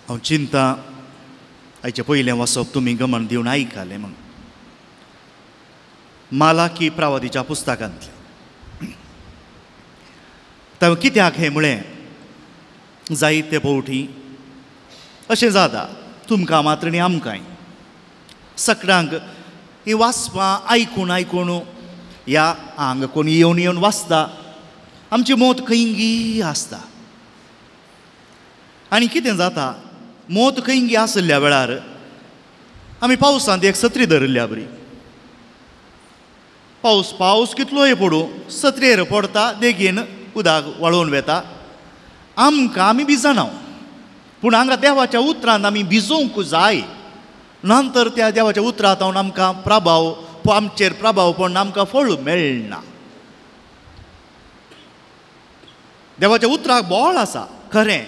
हांव चिंता आयचे पयलें वचप तुमी गमन दिवन आयकले म्हण मालाकी प्रवादीच्या पुस्तकांतलें तर कित्याक हें म्हळें जायते फावटी अशें जाता तुमकां मात्र न्ही आमकांय सगळ्यांक ही वाचपां आयकून आयकून ह्या हांगा कोण येवन येवन वाचता आमची मोत खंयगी आसता आनी कितें जाता मोत खंयगी आसल्या वेळार आमी पावसांत एक सत्री धरल्या बरी पावस कितलोय पडूं सत्रेर पडटा देगेन उदक वळोवन वेता आमकां आमी भिजनाव पूण हांगा देवाच्या उतरांत आमी भिजोवंक जाय नंतर त्या देवाच्या उतरांत आमकां प्रभाव आमचेर प्रभाव पण आमकां फळ मेळना देवाच्या उतराक बोळ आसा खरें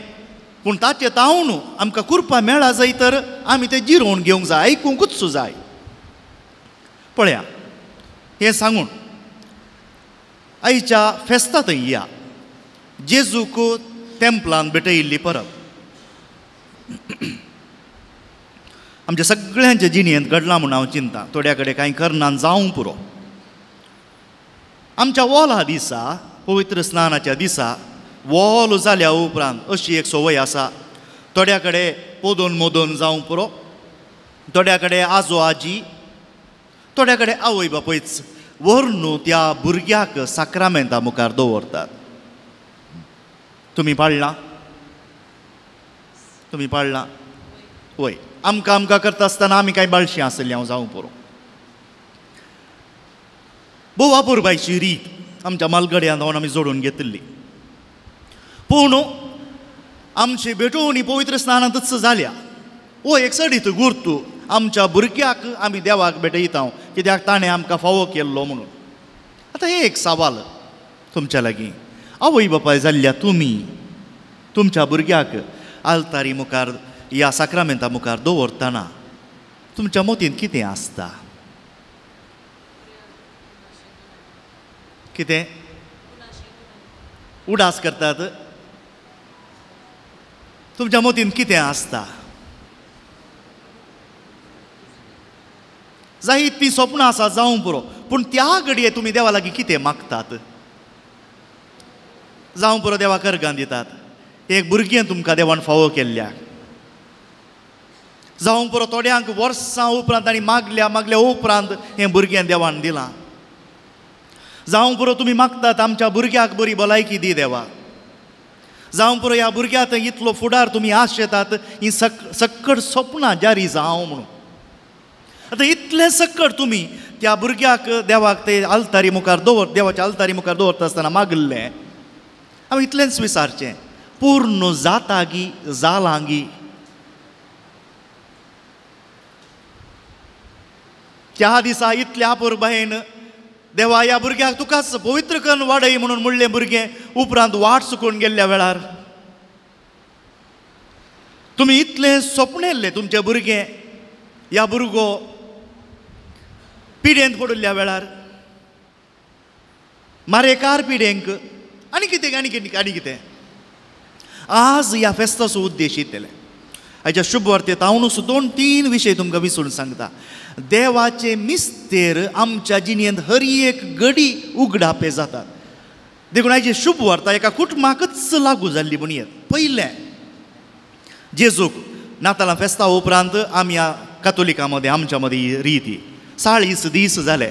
पूण ताचे तावन आमकां कुरपा मेळा जाय तर आमी तें जिरोवन घेवंक जाय आयकूंकूच जाय पळया हें सांगून आयच्या फेस्तां थंय या जेजूक तेंपलान भेटयिल्ली परब आमच्या सगळ्यांच्या जिणेंत घडलां म्हूण हांव चिंता थोड्या कडेन कांय करनान जावंक पुरो आमच्या वोला दिसा पवित्र स्नानाच्या दिसा वोल जाल्या उपरांत अशी एक संवय आसा थोड्या कडेन पोदोन मोदोन जावंक पुरो थोड्या कडेन आजो आजी थोड्या कडेन आवय बापूयच व्हरून त्या भुरग्याक साक्रामेंता मुखार दवरतात तुमी पाळ्ळां वय आमकां करता आसतना आमी कांय बाळशीं आसलीं हांव जावं पुरो भोव वापुरबायची रीत आमच्या मालगड्यांत जावन आमी जोडून घेतिल्ली पूण आमची भेटोवणी पवित्र स्नानांतच जाल्या वो एक सडीत गुर्तू आमच्या भुरग्याक आमी देवाक भेटयता कित्याक ताणें आमकां फावो केल्लो म्हणून आतां हे एक सवाल तुमच्या लागीं आवय बापाय जाल्ल्या तुमी तुमच्या भुरग्याक आल्तारी मुखार ह्या साक्रामेंता मुखार दवरतना तुमच्या मोतीन कितें आसता कितें उडास करतात तुमच्या मोतीन कितें आसता जायत ती स्वप्नां आसा जावं पुरो पूण त्या घडये तुमी देवा लागीं कितें मागतात जावं पुरो देवा कर्गां दितात एक भुरगें तुमकां देवान फावो केल्ल्याक जावं पुरो थोड्यांक वर्सां उपरांत आनी मागल्या उपरांत हें भुरगें देवान दिलां जावं पुरो तुमी मागतात आमच्या भुरग्याक बरी भलायकी दी देवा जावं पुरो ह्या भुरग्याक इतलो फुडार तुमी आशेतात ही सक्कड स्वप्नां जारी जावं म्हणून आतां इतलें सक्कड तुमी त्या भुरग्याक देवाक ते आल्तारी मुखार देवाच्या आल्तारी मुखार दवरता आसतना मागलें हांव इतलेंच विचारचें पूर्ण जाता गी जालां गी त्या दिसा इतल्या आपुरबायेन देवा ह्या भुरग्याक तुकाच पवित्र करून वाडय म्हणून म्हणलें भुरगें उपरांत वाट चुकून गेल्ल्या वेळार तुमी इतलें स्वप्नेल्लें तुमचें भुरगें ह्या भुरगो पिडेंत पडुल्ल्या वेळार मारेकार पिडेंक आनी कितें आज ह्या फेस्ताचो उद्देश इतलें हाच्या शुभ वार्तेंत हांव नुसो 2-3 विशय तुमकां विसरून सांगता देवाचे मिस्तेर आमच्या जिणेंत हर एक घडी उगडापे जातात देखून हाची शुभ वार्ता एका कुटुंबाकच लागू जाल्ली म्हूण येत पयलें जेजूक नातालां फेस्ता उपरांत आमी ह्या कातोलिकां मदें आमच्या मदीं रीती 40 दीस जाले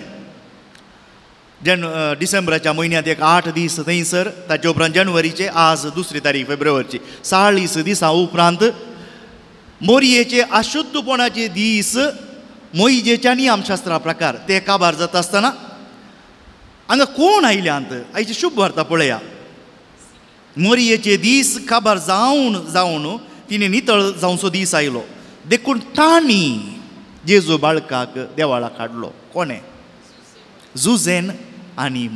डिसेंबराच्या म्हयन्यांत एक 8 दीस थंयसर ताचे उपरांत जानेवारीचे आज 2 तारीख फेब्रुवारीची 40 दिसां उपरांत मोरयेचे अशुद्धपणाचे दीस मोइजेच्या नियमशास्त्रा प्रकार ते काबार जाता आसतना हांगा कोण आयल्यांत आयची शुभ वार्ता पळया मोरयेचे दीस काबार जावन तिणे नितळ जावचो दीस आयलो देखून तांणी जेजू बाळकाक देवाळाक हाडलो कोणें जुझेन आनी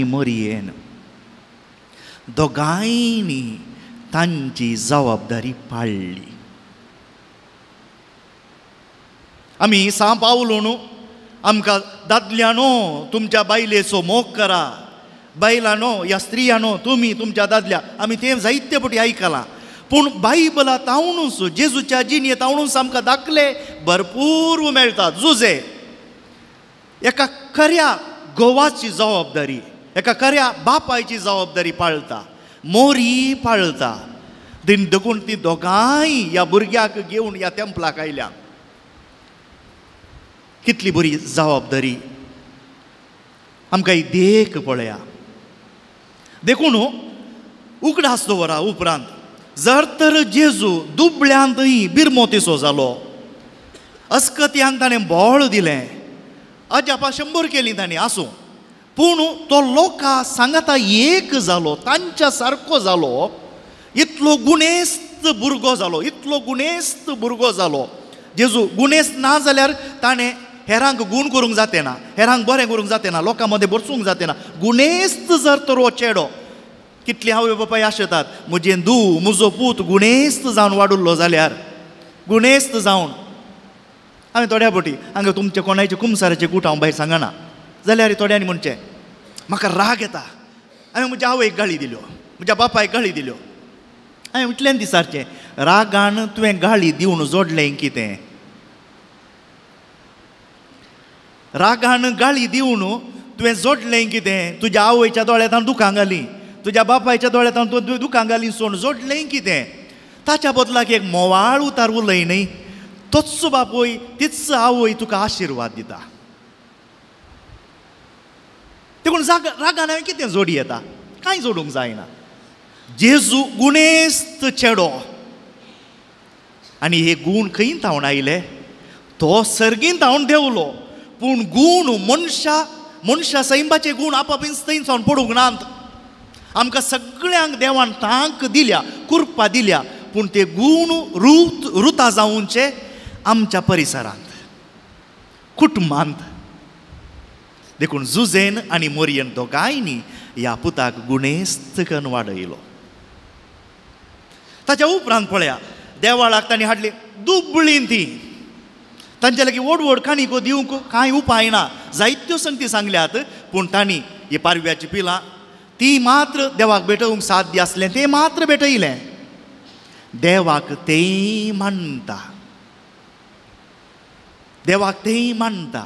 मोरयेन दोगांयनी तांची जबाबदारी पाळली आमी सांपावलो न्हू आमकां दादल्यानो तुमच्या बायलेचो मोग करा बायलांनो या स्त्रियांनो तुमी तुमच्या दादल्या आमी तें जायते फावटी आयकलां पूण बायबलांत आवणूच जेजूच्या जिणेंत आवणूच आमकां दाखले भरपूर मेळटात जुजे एका खऱ्या घोवाची जबाबदारी एका खऱ्या बापायची जबाबदारी पाळता मोरी पाळता देखून ती दोगांय ह्या भुरग्याक घेवन ह्या तेंपलाक आयल्या कितली बरी जबाबदारी आमकां ही देख पळया देखून उगडास दवरा उपरांत जर तर जेजू दुबळ्यांतय बिरमोतेसो जालो अस्कत्यांक ताणें बोळ दिलें अजापा 100 केलीं ताणें आसूं पूण तो लोकां सांगाता एक जालो तांच्या सारको जालो इतलो गुणेस्त भुरगो जालो इतलो गुणेस्त भुरगो जालो जेजू गुणेस्त ना जाल्यार ताणें हेरांक गूण करूंक जाते ना हेरांक बरें करूंक जाते ना लोकां मदें बसूंक जाते ना गुणेस्त जर तर हो चेडो कितली आवय बापाय आशेतात म्हजें म्हजो पूत गुणेस्त जावन वाडुल्लो जाल्यार गुणेस्त जावन हांवें थोड्या फावटी हांगा तुमच्या कोणाचे कुमसाराचे कूट हांव भायर सांगना जाल्यार थोड्यांनी म्हणचें म्हाका राग येता हांवें म्हज्या आवयक गाळी दिल्यो म्हज्या बापायक गाळी दिल्यो हांवें इतल्यान दिसारचें रागान तुवें गाळी दिवन जोडलें कितें रागान गाळी दिवन तुवें जोडलें कितें तुज्या आवयच्या दोळ्यांत दुखां घाली तुज्या बापायच्या दोळ्यांत तूं दुखां घाली सोड जोडलें कितें ताच्या बदलाक एक मोवाळ उतार उलय न्ही तोच बापूय तीच आवय तुका आशिर्वाद दिता देखून रागान हांवें कितें जोडी येता कांय जोडूंक जायना जेजू गुणेस्त चेडो आनी हे गूण खंय थावन आयले तो सर्गीन थावन देंवलो पूण गूण मनशा सैमाचे गूण आपापीन थंय सावन पडूंक नात आमकां सगळ्यांक देवान तांक दिल्या कुर्पा दिल्या पूण ते गूण रुता जावचे आमच्या परिसरांत कुटुंबांत देखून जुजेन आनी मोरयेन दोगांयनी ह्या पुताक गुणेस्त करून वाडयलो ताच्या उपरांत पळया देवाळाक तांणी हाडली दुबळीं ती तांचे लागीं व्हड काणिको दिवंक कांय उपाय ना जायत्यो संगती सांगल्यात पूण तांणी ही पारव्याची पिलां ती मात्र देवाक भेटोवंक साध्य आसलें तें मात्र भेटयलें देवाक तें मानता देवाक तें मानता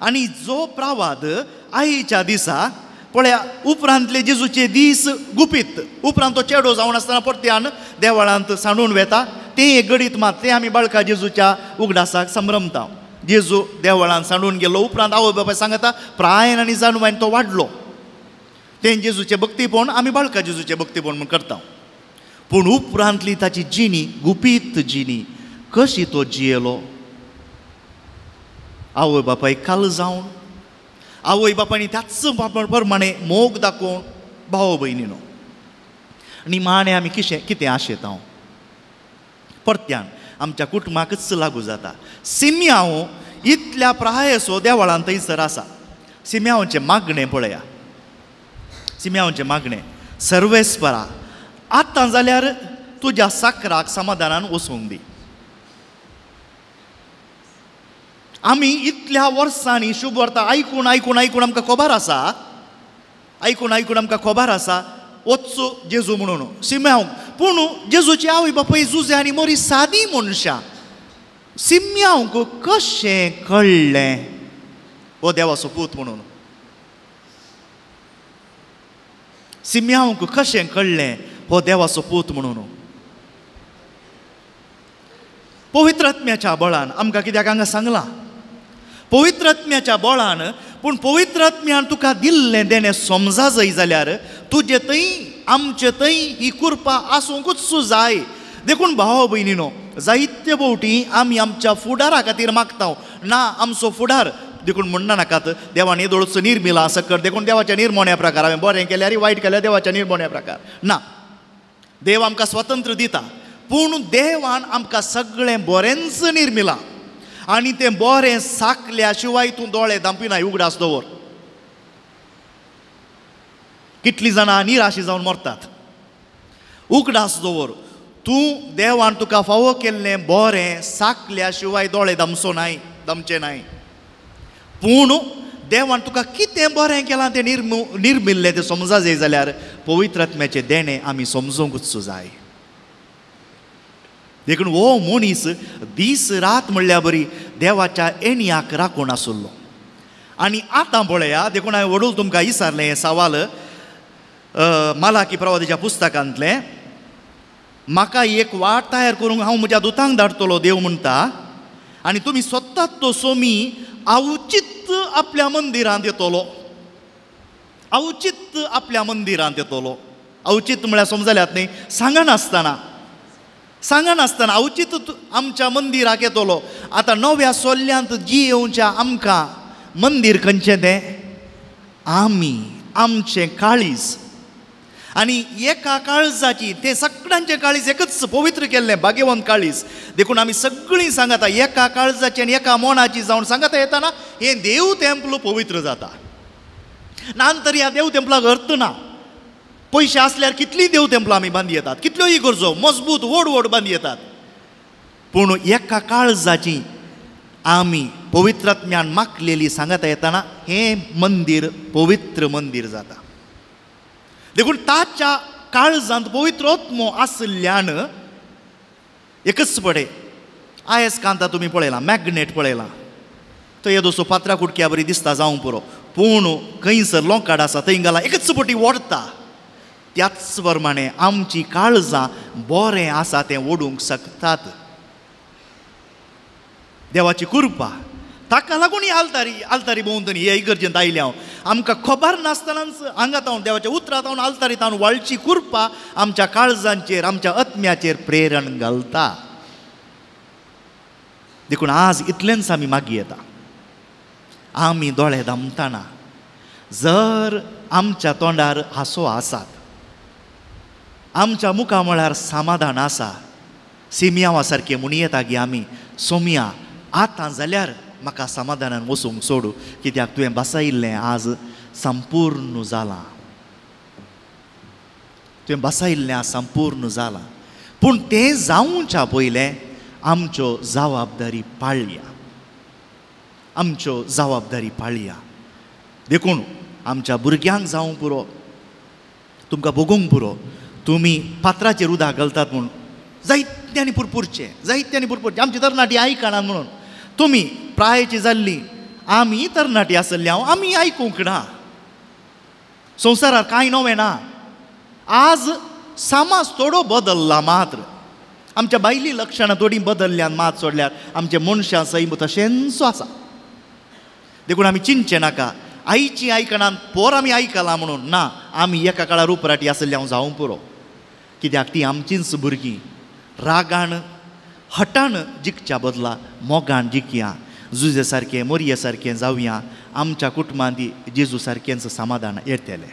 आनी जो प्रावाद आयच्या दिसा पळया उपरांतले जेजूचे दीस गुपीत उपरांत तो चेडो जावन आसतना परत्यान देवळांत सांडून वेता तें एक गडीत मात तें आमी बाळका जेजूच्या उगडासाक संभ्रमता जेजू देवळांत सांडून गेलो उपरांत आवय बापाय सांगता प्रायेन आनी जाणवायन तो वाडलो तें जेजूचें भक्तीपण आमी बाळका जेजूचें भक्तीपण म्हूण करता पूण उपरांतली ताची जिणी गुपीत जिणी कशी तो जियेलो आवय बापाय काल जावन आवय बापायनी त्याच प्रमाणे मोग दाखोवन भाव भयणीनो निमाणें आमी कितें आशेता परत्यान आमच्या कुटुंबाकच लागू जाता सिम्यांव इतल्या प्रायसो देवळांत थंयसर आसा सिम्यांवचें मागणें पळया सिम्यांवचें मागणें सर्वेस्परा आतां जाल्यार तुज्या साकराक समाधानान वचूंक दी आमी इतल्या वर्सांनी शुभ वार्ता आयकून आमकां खबर आसा आमकां खबर आसा वचचो जेजू म्हणून सिम्यांव पूण जेजूची आवय बापूय जुजे आनी मोरी सादी मनशां सिम्यांवक कशें कळ्ळें हो देवाचो पूत म्हणून सिम्यांवक कशें कळ्ळें हो देवाचो पूत म्हणून पवित्र आत्म्याच्या बळान आमकां कित्याक हांगा सांगलां पवित्र आत्म्याच्या बळान पूण पवित्र आत्म्यान तुका दिल्लें देणें समजा जय जाल्यार तुजे थंय आमचे थंय ही कृपा आसूंकूच जाय देखून भाव भयणीनो जायत्यो फावटी आमी आमच्या फुडारा खातीर मागता ना आमचो फुडार देखून म्हणना नाकात देवान येदोळचो निर्मिला सकट देखून देवाच्या निर्मोण्या प्रकार हांवें बरें केल्यार वायट केल्यार देवाच्या निर्मोण्या प्रकार ना देव आमकां स्वतंत्र दिता पूण देवान आमकां सगळें बरेंच निर्मिलां आनी तें बरें साकल्या शिवाय तूं दोळे धांपिनाय उगडास दवर कितलीं जाणां निराशी जावन मरतात उगडास दवर तूं देवान तुका फावो केल्लें बरें साकल्या शिवाय दोळे धांपचो नाय धांपचे नाय पूण देवान तुका कितें बरें केलां तें निर्मिल्लें तें समजा जाय जाल्यार पवित्र आत्म्याचें देणें आमी समजूंकच जाय. देखून हो मनीस दीस रात म्हणल्यार बरी देवाच्या एणयाक राखून आसुल्लो. आनी आतां पळया, देखून हांवें वडूल तुमकां विचारलें हें सवाल मालाकी प्रवादीच्या पुस्तकांतलें. म्हाका एक वाट तयार करूंक हांव म्हज्या दुतांक धाडटलो देव म्हणटा, आनी तुमी स्वताच तो सोमी अवचित आपल्या मंदिरांत येतलो. अवचित आपल्या मंदिरांत येतलो. अवचित म्हळ्यार समजल्यात न्ही, सांगनासतना अवचित आमच्या मंदिराक येतलो. आतां नव्या सोल्ल्यांत जी येवच्या आमकां मंदीर खंयचें तें आमी, आमचें काळीज. आनी एका काळजाची, तें सगळ्यांचें काळीज एकच पवित्र केल्लें भाग्यवंत काळीज. देखून आमी सगळीं सांगता एका काळजाची आनी एका मोनाची जावन सांगता येताना हें देव तेंपल पवित्र जाता. नांतर ह्या देव तेंपलाक अर्थ ना. पयशे आसल्यार कितलीं देव तेंपलां आमी बांदी येतात, कितल्योय गरजो मजबूत व्हड व्हड बांदी येतात, पूण एका काळजाची आमी पवित्रात्म्यान मागलेली सांगता येताना हें मंदीर पवित्र मंदीर जाता. देखून ताच्या काळजांत पवित्र आत्मो आसल्यान एकच पडे आयज कांता तुमी पळयलां, मॅग्नेट पळयलां, तो येदोसो पात्रा कुडक्या बरी दिसता जावं पुरो, पूण खंयसर लोकाड आसा थंय घाला एकच पटी ओडता. त्याच प्रमाणे आमची काळजां बरें आसा तें ओडूंक शकतात. देवाची कृपा. ताका लागून ही आलतारी भोंवतणी हे इगर्जेंत आयले हांव. आमकां खबर नासतनाच हांगात हांव देवाच्या उतरांत हांव आलतारीत हांव वाळची कृपा आमच्या काळजांचेर, आमच्या आत्म्याचेर प्रेरण घालता. देखून आज इतलेंच आमी मागी येता. आमी दोळे धामतना जर आमच्या तोंडार हांसो आसात, आमच्या मुखा म्हळ्यार समाधान आसा, सिमियांवा सारके म्हणून येता गी आमी सोमिया आतां जाल्यार म्हाका समाधानान वचूंक सोडू, कित्याक तुवें बसायिल्लें आज संपूर्ण जालां. तुवें बसायिल्लें आज संपूर्ण जालां. पूण तें जावच्या पयलें आमच्यो जबाबदारी पाळया. आमच्यो जबाबदारी पाळया. देखून आमच्या भुरग्यांक जावं पुरो, तुमकां भोगूंक पुरो, तुमी पात्राचेर उदक घालतात म्हूण जायत्यांनी पुरपुरचें आमची तरणाटी आयकना म्हणून. तुमी प्रायेची जाल्ली, आमी तरणाटी आसली हांव, आमी आयकूंक ना. संवसारांत कांय नवें ना. आज समाज थोडो बदलला मात्र, आमच्या बायली लक्षणां थोडीं बदलल्यान मात सोडल्यार आमचे मनशां सैम तशेंच आसा. देखून आमी चिंतचें नाका आईची आयकणान पोर आमी आयकलां म्हणून. ना, आमी एका काळार उपराटी आसली हांव जावं पुरो, कित्याक ती आमचींच भुरगीं. रागान हटान जिखच्या बदला मोगान जिखया. जुजे सारकें मोरये सारकें जावया. आमच्या कुटुंबांत जेजू सारकेंच समाधान येतलें.